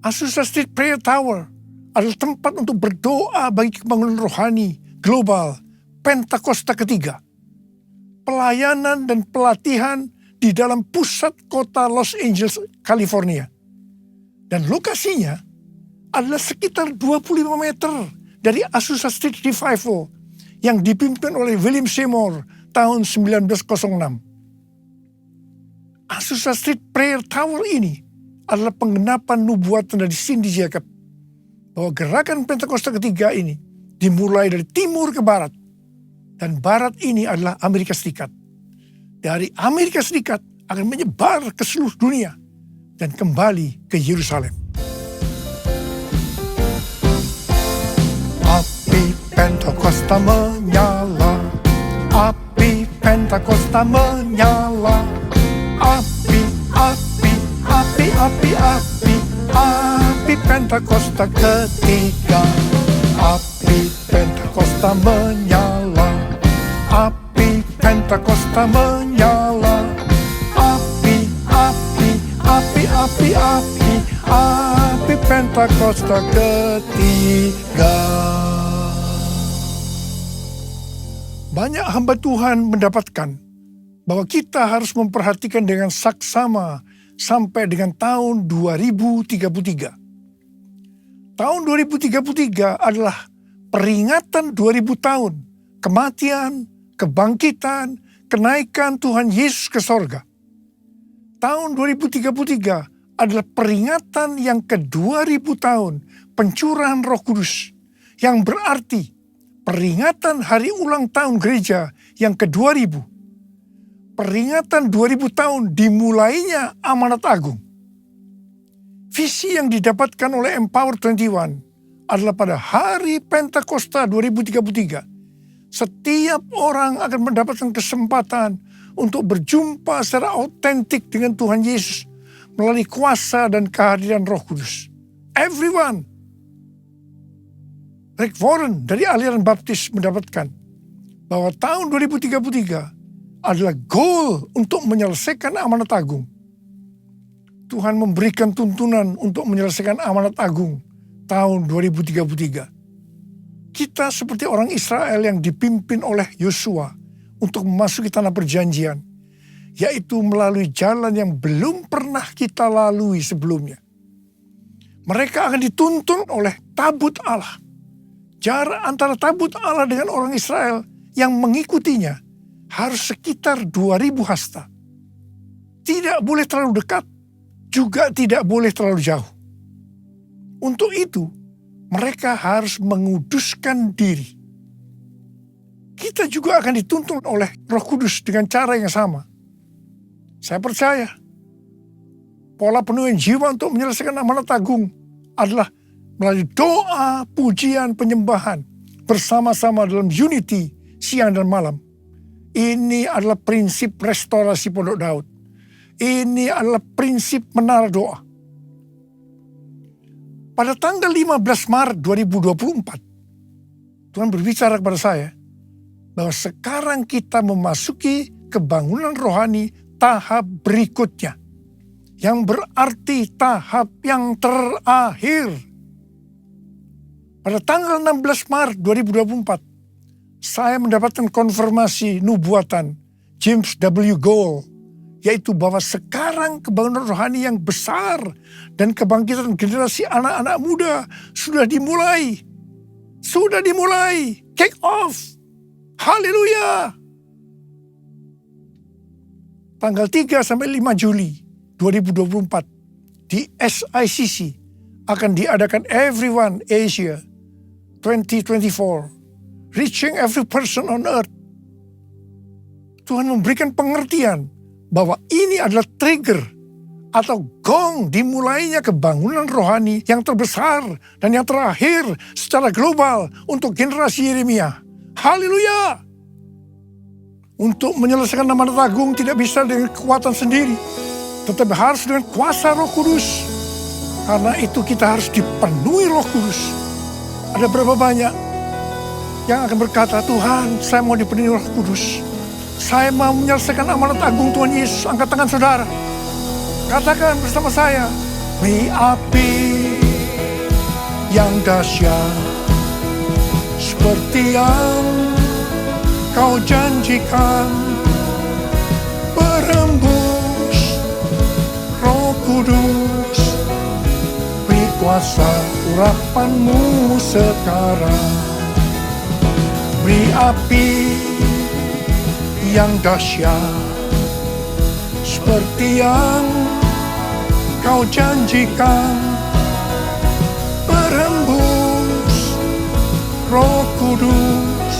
Azusa Street Prayer Tower adalah tempat untuk berdoa bagi kebangunan rohani global Pentakosta ketiga. Pelayanan dan pelatihan di dalam pusat kota Los Angeles, California. Dan lokasinya adalah sekitar 25 meter dari Azusa Street Revival yang dipimpin oleh William Seymour tahun 1906. Azusa Street Prayer Tower ini adalah penggenapan nubuatan dari Cindy Jacob bahwa gerakan Pentakosta ketiga ini dimulai dari timur ke barat, dan barat ini adalah Amerika Serikat. Dari Amerika Serikat akan menyebar ke seluruh dunia dan kembali ke Yerusalem. Api Pentakosta menyala, api Pentakosta menyala, api, api, api, api, api, api Pentakosta ketiga. Api Pentakosta menyala, api Pentakosta menyala, api, api, api, api, api, api Pentakosta ketiga. Banyak hamba Tuhan mendapatkan bahwa kita harus memperhatikan dengan saksama sampai dengan tahun 2033. Tahun 2033 adalah peringatan 2000 tahun kematian, kebangkitan, kenaikan Tuhan Yesus ke sorga. Tahun 2033 adalah peringatan yang ke-2000 tahun pencurahan Roh Kudus, yang berarti peringatan hari ulang tahun gereja yang ke-2000. Peringatan 2000 tahun dimulainya amanat agung. Visi yang didapatkan oleh Empower 21 adalah pada hari Pentakosta 2033, Setiap orang akan mendapatkan kesempatan untuk berjumpa secara autentik dengan Tuhan Yesus melalui kuasa dan kehadiran Roh Kudus. Everyone. Rick Warren dari aliran baptis mendapatkan bahwa tahun 2033 adalah goal untuk menyelesaikan amanat agung. Tuhan memberikan tuntunan untuk menyelesaikan amanat agung tahun 2033. Kita seperti orang Israel yang dipimpin oleh Yosua untuk memasuki tanah perjanjian, yaitu melalui jalan yang belum pernah kita lalui sebelumnya. Mereka akan dituntun oleh tabut Allah. Jarak antara tabut Allah dengan orang Israel yang mengikutinya harus sekitar 2000 hasta. Tidak boleh terlalu dekat, juga tidak boleh terlalu jauh. Untuk itu, mereka harus menguduskan diri. Kita juga akan dituntun oleh Roh Kudus dengan cara yang sama. Saya percaya, pola penuhan jiwa untuk menyelesaikan amanat agung adalah melalui doa, pujian, penyembahan bersama-sama dalam unity siang dan malam. Ini adalah prinsip restorasi Pondok Daud. Ini adalah prinsip menara doa. Pada tanggal 15 Maret 2024, Tuhan berbicara kepada saya bahwa sekarang kita memasuki kebangunan rohani tahap berikutnya, yang berarti tahap yang terakhir. Pada tanggal 16 Maret 2024, saya mendapatkan konfirmasi nubuatan James W. Gould, yaitu bahwa sekarang kebangunan rohani yang besar dan kebangkitan generasi anak-anak muda sudah dimulai. Sudah dimulai. Kick off. Haleluya. Tanggal 3 sampai 5 Juli 2024 di SICC akan diadakan Everyone Asia 2024, Reaching Every Person on Earth. Tuhan memberikan pengertian bahwa ini adalah trigger atau gong dimulainya kebangunan rohani yang terbesar dan yang terakhir secara global untuk generasi Yeremia. Haleluya! Untuk menyelesaikan amanat agung tidak bisa dengan kekuatan sendiri, tetapi harus dengan kuasa Roh Kudus. Karena itu kita harus dipenuhi Roh Kudus. Ada berapa banyak yang akan berkata, Tuhan, saya mau dipenuhi Roh Kudus. Saya mau menyelesaikan amanat agung Tuhan Yesus. Angkat tangan saudara. Katakan bersama saya, beri api yang dahsyat seperti yang Kau janjikan, berembus Roh Kudus, beri kuasa urapan-Mu sekarang. Beri api yang dahsyat seperti yang Kau janjikan, berembus Roh Kudus,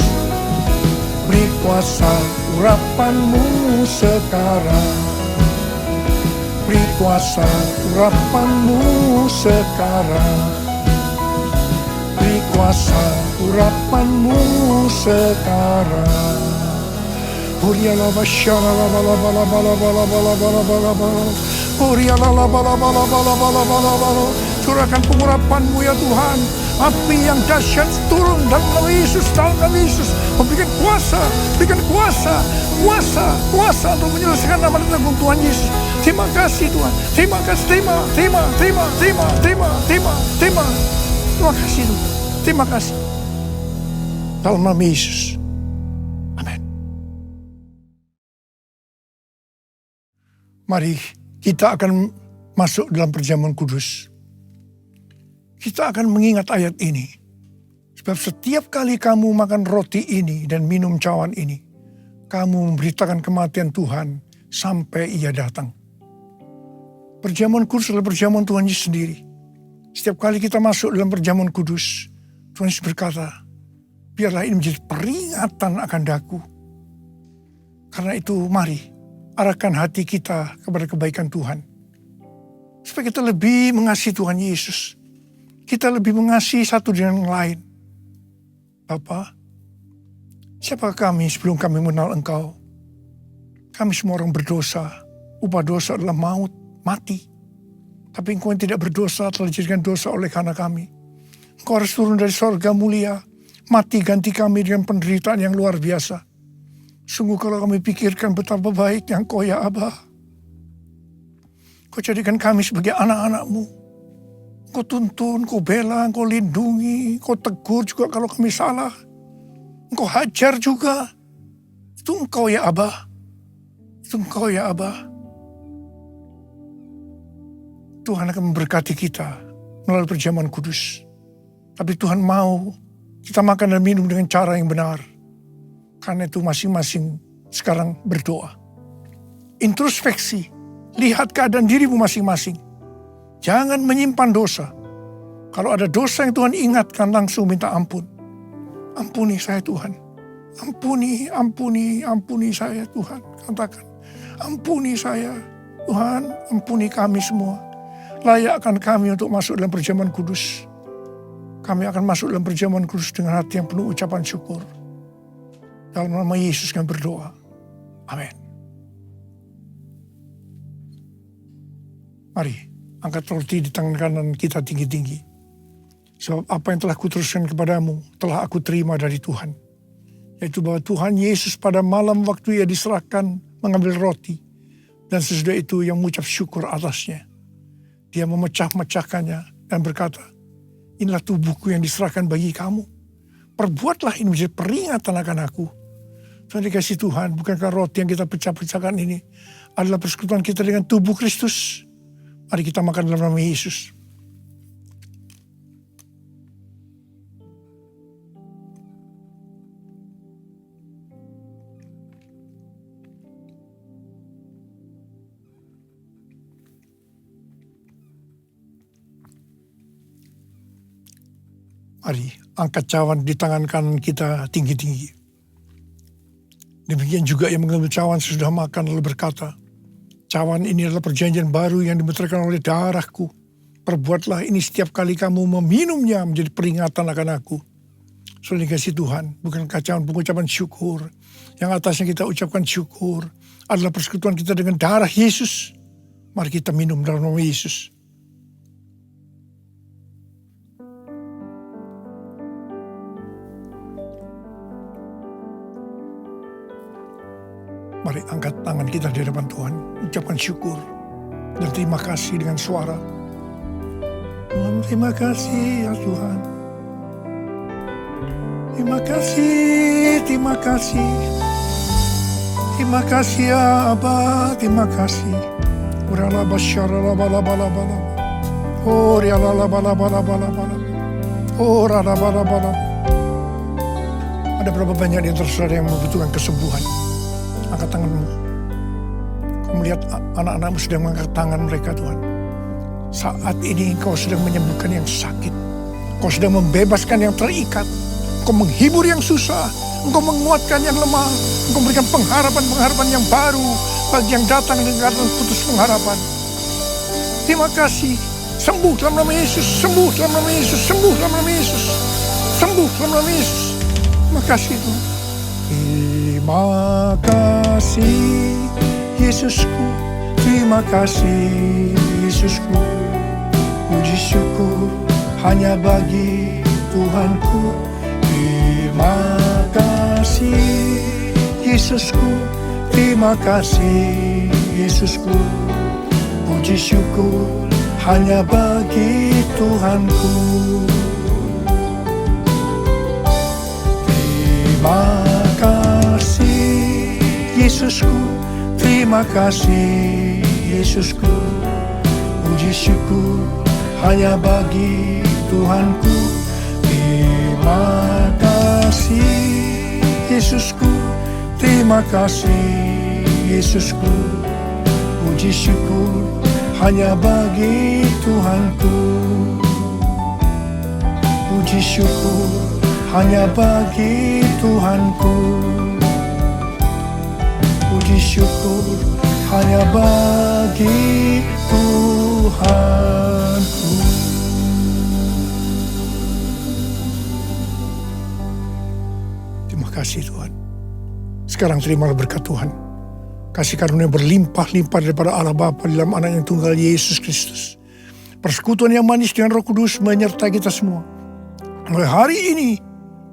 beri kuasa urapan-Mu sekarang. Beri kuasa urapan-Mu sekarang. Beri kuasa urapan-Mu sekarang. Uriala basyara la bala bala bala bala bala bala bala bala. Uriala la bala bala bala bala bala bala. Curahkan pengurapan-Mu ya Tuhan. Api yang dahsyat turun dalam nama Yesus, dalam nama Yesus. Memberikan kuasa, berikan kuasa, kuasa untuk menyelesaikan amanat agung Tuhan Yesus. Terima kasih Tuhan, terima kasih, terima kasih Tuhan, terima kasih. Dalam nama Yesus, amin. Mari kita akan masuk dalam perjamuan kudus. Kita akan mengingat ayat ini. Sebab setiap kali kamu makan roti ini dan minum cawan ini, kamu memberitakan kematian Tuhan sampai Ia datang. Perjamuan kudus adalah perjamuan Tuhan Yesus sendiri. Setiap kali kita masuk dalam perjamuan kudus, Tuhan Yesus berkata, biarlah ini menjadi peringatan akan daku. Karena itu mari arahkan hati kita kepada kebaikan Tuhan. Supaya kita lebih mengasihi Tuhan Yesus. Kita lebih mengasihi satu dengan yang lain. Bapa, Siapa kami sebelum kami mengenal Engkau? Kami semua orang berdosa. Upah dosa adalah maut, mati. Tapi Engkau yang tidak berdosa telah dijadikan dosa oleh karena kami. Engkau harus turun dari sorga mulia, mati ganti kami dengan penderitaan yang luar biasa. Sungguh kalau kami pikirkan betapa baiknya Engkau ya Aba. Kau jadikan kami sebagai anak-anak-Mu. Kau tuntun, Kau bela, Kau lindungi, Kau tegur juga kalau kami salah. Engkau hajar juga. Itu Engkau ya Aba. Itu Engkau ya Aba. Tuhan akan memberkati kita melalui perjamuan kudus. Tapi Tuhan mau kita makan dan minum dengan cara yang benar. Karena itu masing-masing sekarang berdoa. Introspeksi. Lihat keadaan dirimu masing-masing. Jangan menyimpan dosa. Kalau ada dosa yang Tuhan ingatkan, langsung minta ampun. Ampuni saya Tuhan. Ampuni saya Tuhan. Katakan, ampuni saya Tuhan, ampuni kami semua. Layakkan kami untuk masuk dalam perjamuan kudus. Kami akan masuk dalam perjamuan kudus dengan hati yang penuh ucapan syukur. Dalam nama Yesus kami berdoa. Amin. Mari, angkat roti di tangan kanan kita tinggi-tinggi. Sebab apa yang telah kuteruskan kepadamu, telah aku terima dari Tuhan. Yaitu bahwa Tuhan Yesus pada malam waktu ia diserahkan mengambil roti. Dan sesudah itu yang mengucap syukur atasnya. Dia memecah-mecahkannya dan berkata, inilah tubuhku yang diserahkan bagi kamu. Perbuatlah ini menjadi peringatan akan aku. Tuhan dikasih Tuhan, bukankah roti yang kita pecah-pecahkan ini adalah persekutuan kita dengan tubuh Kristus? Mari kita makan dalam nama Yesus. Mari angkat cawan di tangan kanan kita tinggi-tinggi. Demikian juga yang mengambil cawan sesudah makan lalu berkata, cawan ini adalah perjanjian baru yang dimeterkan oleh darahku. Perbuatlah ini setiap kali kamu meminumnya menjadi peringatan akan aku. Saudara dikasih Tuhan, bukan cawan pengucapan syukur. Yang atasnya kita ucapkan syukur adalah persekutuan kita dengan darah Yesus. Mari kita minum dalam nama Yesus. Mari angkat tangan kita di hadapan Tuhan. Ucapkan syukur dan terima kasih dengan suara. Tuhan, terima kasih ya Tuhan. Terima kasih, terima kasih. Terima kasih ya Aba, terima kasih. Urala basyara bala bala bala. Oh riala bala bala bala bala. Oh rala bala bala. Ada berapa banyak di antara saudara yang membutuhkan kesembuhan? Angkat tanganmu. Kau melihat anak-anakmu sedang mengangkat tangan mereka Tuhan. Saat ini Engkau sedang menyembuhkan yang sakit. Engkau sedang membebaskan yang terikat. Engkau menghibur yang susah. Engkau menguatkan yang lemah. Engkau memberikan pengharapan-pengharapan yang baru bagi yang datang dengan keadaan putus pengharapan. Terima kasih. Sembuh dalam nama Yesus. Sembuh dalam nama Yesus. Sembuh dalam nama Yesus. Sembuh dalam nama Yesus. Terima kasih Tuhan. Terima kasih Yesusku, terima kasih Yesusku. Puji syukur hanya bagi Tuhanku. Terima kasih Yesusku, terima kasih Yesusku. Puji syukur hanya bagi Tuhanku. Terima kasih Yesusku, terima kasih Yesusku. Puji syukur hanya bagi Tuhanku. Terima kasih Yesusku, terima kasih Yesusku. Puji syukur hanya bagi Tuhanku. Puji syukur hanya bagi Tuhanku. Puji syukur hanya bagi Tuhanku. Terima kasih Tuhan. Sekarang terimalah berkat Tuhan. Kasih karunia berlimpah-limpah daripada Allah Bapa dalam anak yang tunggal Yesus Kristus. Persekutuan yang manis dengan Roh Kudus menyertai kita semua. Mulai hari ini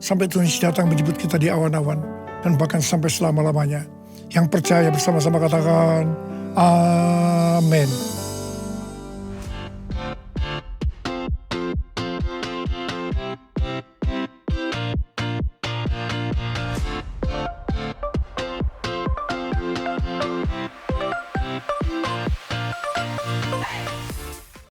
sampai Tuhan Yesus datang menjemput kita di awan-awan. Dan bahkan sampai selama-lamanya. Yang percaya bersama-sama katakan, Amin.